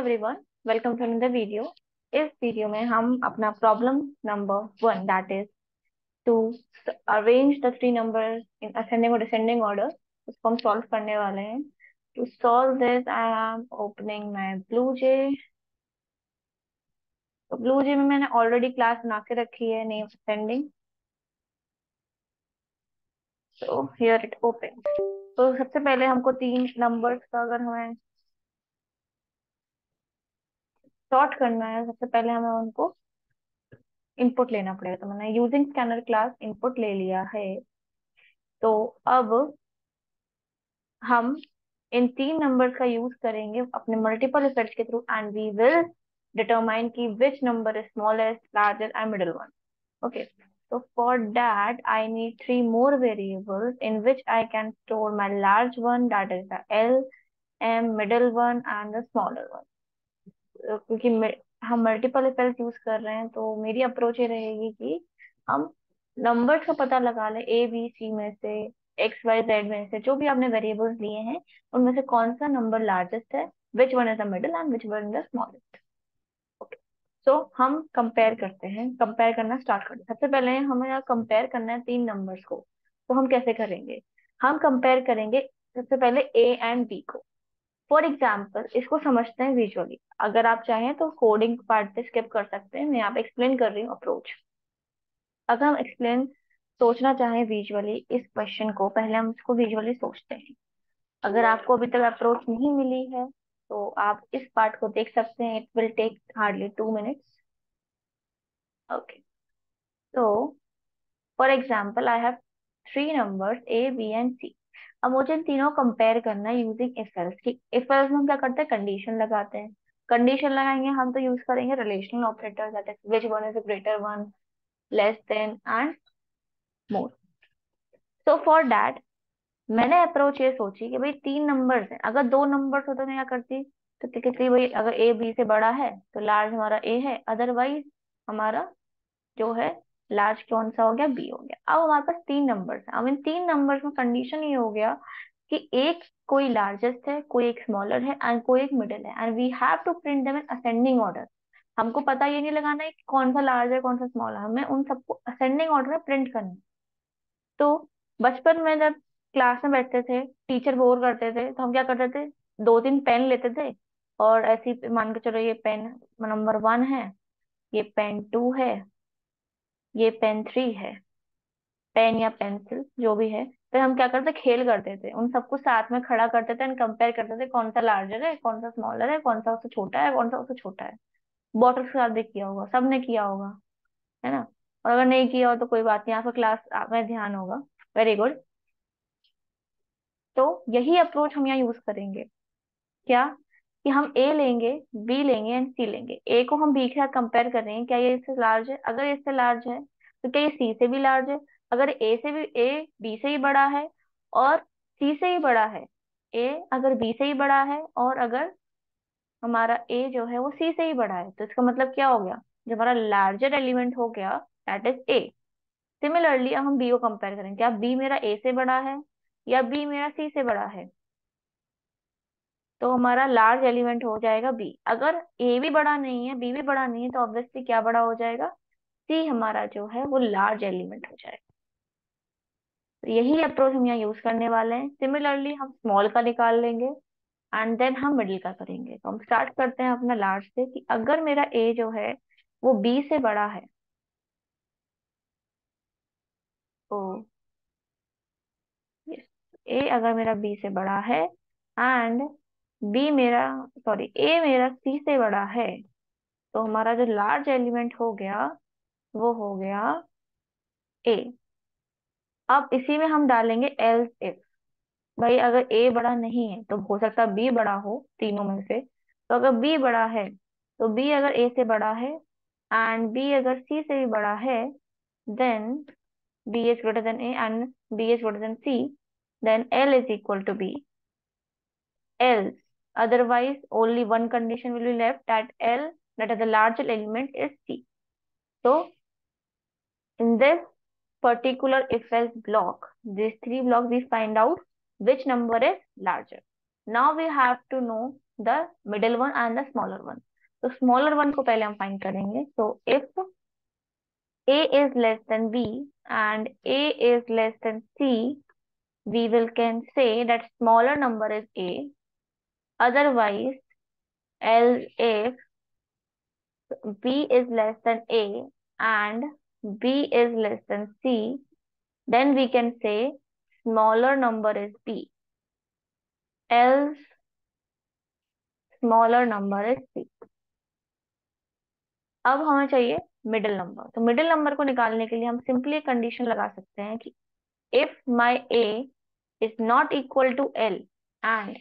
Everyone, welcome to another video. इस video में हम अपना problem number 1 that is to arrange the three numbers in ascending और descending order उसको हम सॉल्व करने वाले हैं। To solve this I am opening my BlueJ. तो ब्लू जे में मैंने ऑलरेडी क्लास बना के रखी है, नेम असेंडिंग। तो हियर इट ओपन। तो सबसे पहले हमको तीन नंबर्स का अगर हमें सॉर्ट करना है, सबसे पहले हमें उनको इनपुट लेना पड़ेगा। तो मैंने यूजिंग स्कैनर क्लास इनपुट ले लिया है। तो अब हम इन तीन नंबर्स का यूज करेंगे अपने मल्टीपल इफेक्ट्स के through and we will determine कि which number is smallest, largest and middle one. Okay, so for that I need three more variables in which I can store my large one, that is the L, M, middle one and the smaller one। क्योंकि हम multiple effect use कर रहे हैं तो मेरी approach ये रहेगी कि हम नंबर्स का पता लगा लें ए बी सी में से, एक्स वाई जेड में से, जो भी आपने वेरिएबल्स लिए हैं उनमें से कौन सा नंबर लार्जेस्ट है, which one is the middle and which one is the smallest. Okay, so हम कंपेयर करते हैं, कंपेयर करना स्टार्ट करते हैं। सबसे पहले हमें यहाँ कंपेयर करना है तीन नंबर्स को। तो हम कैसे करेंगे? हम कंपेयर करेंगे सबसे पहले ए एंड बी को। फॉर एग्जाम्पल इसको समझते हैं विजुअली। अगर आप चाहें तो कोडिंग पार्ट पे स्किप कर सकते हैं, मैं यहाँ पे एक्सप्लेन कर रही हूँ अप्रोच। अगर हम एक्सप्लेन सोचना चाहें विजुअली इस क्वेश्चन को, पहले हम इसको विजुअली सोचते हैं। अगर आपको अभी तक अप्रोच नहीं मिली है तो आप इस पार्ट को देख सकते हैं, it will take hardly 2 minutes. Okay, तो for example I have three numbers a b and c. अब मुझे इन तीनों कंपेयर करना है यूजिंग इफ एल्स की। इफ एल्स में हम क्या करते हैं? कंडीशन लगाते हैं। कंडीशन लगाएंगे हम तो यूज करेंगे relational operator, that is which one is greater one, less than and more. So for that मैंने अप्रोच ये सोची कि भाई तीन नंबर्स हैं, अगर दो नंबर्स होते तो मैं क्या करती? तो कहती भाई अगर ए बी से बड़ा है तो लार्ज हमारा ए है, अदरवाइज हमारा जो है लार्ज कौन सा हो गया? बी हो गया। अब हमारे पास तीन नंबर्स हैं। अब इन तीन नंबर्स में कंडीशन ये हो गया कि एक कोई लार्जेस्ट है, कोई एक स्मॉलर है एंड कोई एक मिडिल है, and we have to print them in ascending order. हमको पता ये नहीं लगाना है कि कौन सा लार्ज है कौन सा स्मॉल है, हमें उन सबको असेंडिंग ऑर्डर में प्रिंट करना है। तो बचपन में जब क्लास में बैठते थे, टीचर बोर करते थे तो हम क्या करते थे? दो तीन पेन लेते थे और ऐसी मान के चलो ये पेन नंबर 1 है, ये पेन 2 है, ये पेन 3 है, पेन या पेंसिल जो भी है। फिर हम क्या करते? खेल करते थे, उन सबको साथ में खड़ा करते थे एंड कंपेयर करते थे कौन सा लार्जर है, कौन सा स्मॉलर है, कौन सा उससे छोटा है, कौन सा उससे छोटा है। बॉटल के साथ भी किया होगा, सबने किया होगा, है ना? और अगर नहीं किया हो तो कोई बात नहीं, आपका क्लास में ध्यान होगा। Very good. तो यही अप्रोच हम यहाँ यूज करेंगे। क्या? कि हम ए लेंगे, बी लेंगे एंड सी लेंगे। ए को हम बी के साथ कंपेयर कर रहे हैं, क्या ये इससे लार्ज है? अगर ये इससे लार्ज है तो क्या ये सी से भी लार्ज है? अगर ए बी से ही बड़ा है और सी से ही बड़ा है, ए अगर बी से ही बड़ा है और अगर हमारा ए जो है वो सी से ही बड़ा है, तो इसका मतलब क्या हो गया? जो हमारा लार्जर एलिमेंट हो गया दैट इज ए। सिमिलरली अब हम बी को कंपेयर करें, क्या बी मेरा ए से बड़ा है या बी मेरा सी से बड़ा है? तो हमारा लार्ज एलिमेंट हो जाएगा बी। अगर ए भी बड़ा नहीं है, बी भी बड़ा नहीं है, तो ऑब्वियसली क्या बड़ा हो जाएगा? सी हमारा जो है वो लार्ज एलिमेंट हो जाएगा। तो यही अप्रोच हम यहाँ यूज करने वाले हैं। सिमिलरली हम स्मॉल का निकाल लेंगे एंड देन हम मिडिल का करेंगे। तो हम स्टार्ट करते हैं अपना लार्ज से कि अगर मेरा ए जो है वो बी से बड़ा है, तो ए अगर मेरा बी से बड़ा है एंड बी मेरा सॉरी ए मेरा सी से बड़ा है, तो हमारा जो लार्ज एलिमेंट हो गया वो हो गया ए। अब इसी में हम डालेंगे एल्स इफ। भाई अगर ए बड़ा नहीं है तो हो सकता है बी बड़ा हो तीनों में से। तो अगर बी बड़ा है तो बी अगर ए से बड़ा है एंड बी अगर सी से भी बड़ा है, then b is greater than a and b is greater than c, then l is equal to b. else otherwise only one condition will be left, that L, that is the larger element, is C. So in this particular if else block, these three blocks, we find out which number is larger. Now we have to know the middle one and the smaller one. तो smaller one को पहले हम find करेंगे। So if a is less than b and a is less than c, we will can say that smaller number is a. Otherwise, else if b is less than a and b is less than c, then we can say smaller number is b. Else smaller number is c. अब हमें चाहिए middle number. तो middle number को निकालने के लिए हम simply condition लगा सकते हैं कि if my a is not equal to l and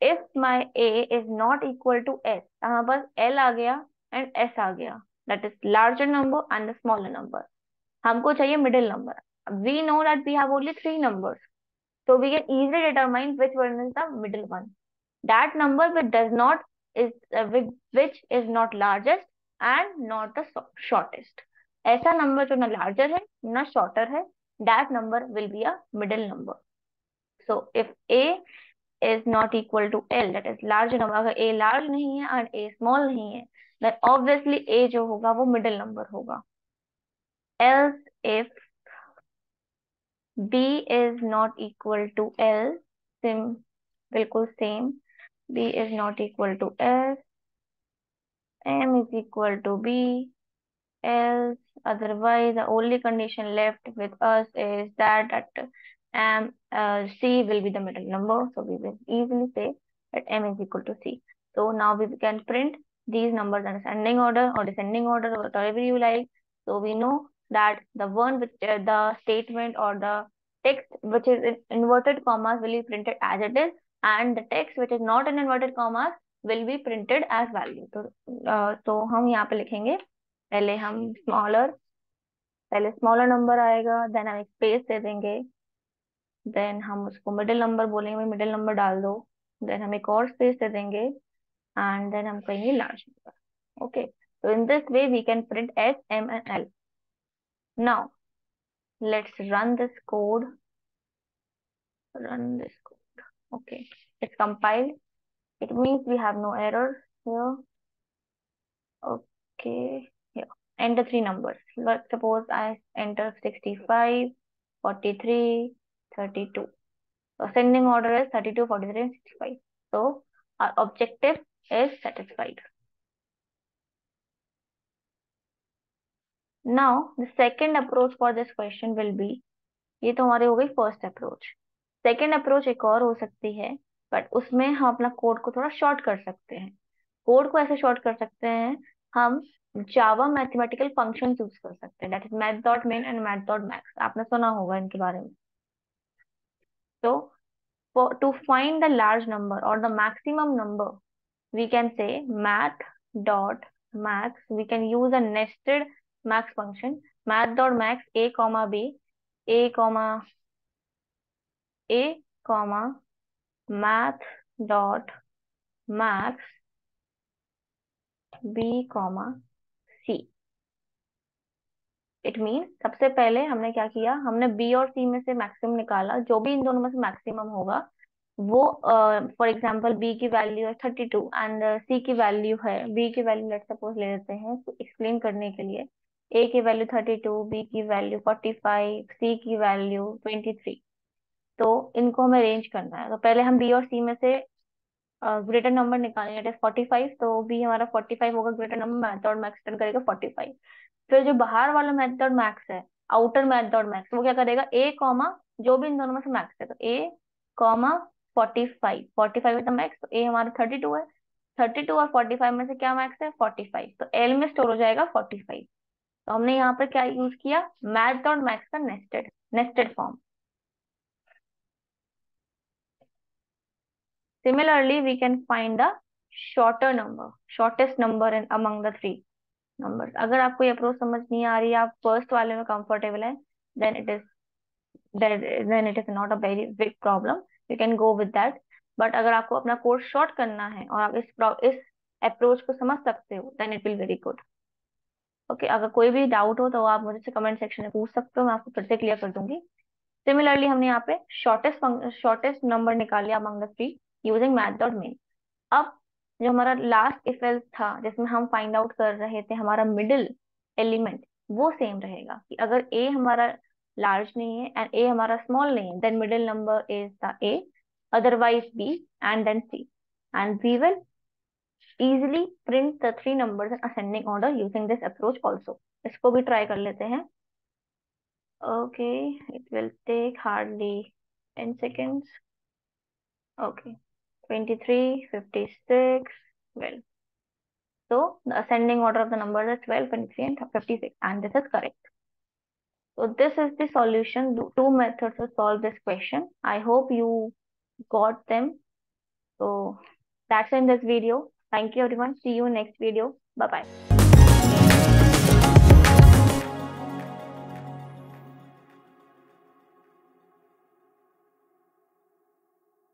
if my a is not equal to s, यहाँ पर l आ गया एंड s आ गया, that is larger number and the smaller number। हमको चाहिए middle number. We know that we have only three numbers, so we can easily determine which one is the middle one। That number which does not is which is not largest and not the shortest। ऐसा number जो ना larger है ना shorter है, that number will be a middle number। So if a is not equal to l, that is large number, अगर a large नहीं है और a small नहीं है, then obviously a जो होगा वो middle number होगा। Else if b is not equal to l, sim बिल्कुल same, b is not equal to s, m is equal to b, else otherwise the only condition left with us is that c will be the middle number, so we will easily say that m is equal to c। So now we can print these numbers in ascending order or descending order, whatever you like। So we know that the one which the statement or the text which is in inverted commas will be printed as it is, and the text which is not in inverted commas will be printed as value। तो हम यहाँ पे लिखेंगे, पहले हम पहले smaller number आएगा, then हम एक स्पेस दे देंगे, देन हम उसको मिडिल नंबर बोलेंगे, भाई मिडिल नंबर डाल दो, देन हम एक और स्पेस दे देंगे एंड देन हम कहेंगे large number. Okay, so in this way we can print s, m and l। Now let's run this code। Okay, it's compiled, it means we have no error here। Okay, here enter three numbers। Let's suppose I enter 65, 43, 32। Ascending order is 32, 43 and 65। So our objective is satisfied। Now the second approach for this question will be, ये तो हमारी हो गई first approach. Second approach एक और हो सकती है, बट उसमें हम अपना कोड को थोड़ा शॉर्ट कर सकते हैं। कोड को ऐसे शॉर्ट कर सकते हैं, हम जावा मैथमेटिकल फंक्शन यूज कर सकते हैं, that is math dot main and math dot max. आपने सुना होगा इनके बारे में। तो to find the large number or the maximum number, we can say math dot max। We can use a nested max function, math dot max a comma b, a comma a comma math dot max b comma c। It mean सबसे पहले हमने क्या किया, हमने B और सी में से maximum निकाला, जो भी इन दोनों में से मैक्सिमम होगा वो, फॉर एग्जांपल बी की वैल्यू है 32 एंड सी की वैल्यू है, बी की वैल्यू लेट सपोज ले लेते हैं तो एक्सप्लेन करने के लिए, ए की वैल्यू 32, बी की वैल्यू 45, सी की वैल्यू 23। तो इनको हमें अरेंज करना है। तो पहले हम बी और सी में से ग्रेटर नंबर निकालेंगे, दैट इज 45। तो बी हमारा 45 होगा ग्रेटर नंबर, मैथ और मैक्स टर्न करेगा 45। फिर जो बाहर वाला मेथड मैक्स है, आउटर मेथड मैक्स, वो क्या करेगा, ए कॉमा जो भी इन दोनों में से मैक्स है, तो ए कॉमा 45, 45 है तो मैक्स, तो ए हमारा 32 है, 32 और 45 में से क्या मैक्स है 45, तो एल में स्टोर हो जाएगा 45। तो हमने यहाँ पर क्या यूज किया, मैथ और मैक्स का nested nested form. Similarly, we can find the shortest number in among the three numbers। अगर आपको ये अप्रोच समझ नहीं आ रही है, आप फर्स्ट वाले में कंफर्टेबल है, then it is then it is not a very big problem, you can go with that। But अगर आपको अपना कोर्स शॉर्ट करना है और आप इस अप्रोच को समझ सकते हो, then it will very good। Okay, अगर कोई भी डाउट हो तो आप मुझसे कमेंट सेक्शन में पूछ सकते हो, मैं आपको फिर से क्लियर कर दूंगी। सिमिलरली हमने यहाँ पे शॉर्टेस्ट नंबर निकाल लिया among the three using math dot main. अब जो हमारा लास्ट इफ एल्स था जिसमें हम फाइंड आउट कर रहे थे हमारा मिडिल एलिमेंट, वो सेम रहेगा कि अगर ए हमारा लार्ज नहीं है एंड ए हमारा स्मॉल नहीं है, then middle number is the a, otherwise b and then c, and we will easily print the three numbers in ascending order using this approach also. इसको भी ट्राई कर लेते हैं. Okay, it will take hardly 10 seconds. Okay, 23, 56, 12. So the ascending order of the numbers is 12, 23, and 56, and this is correct. So this is the solution. Two methods to solve this question. I hope you got them. So that's in this video. Thank you everyone. See you in next video. Bye bye.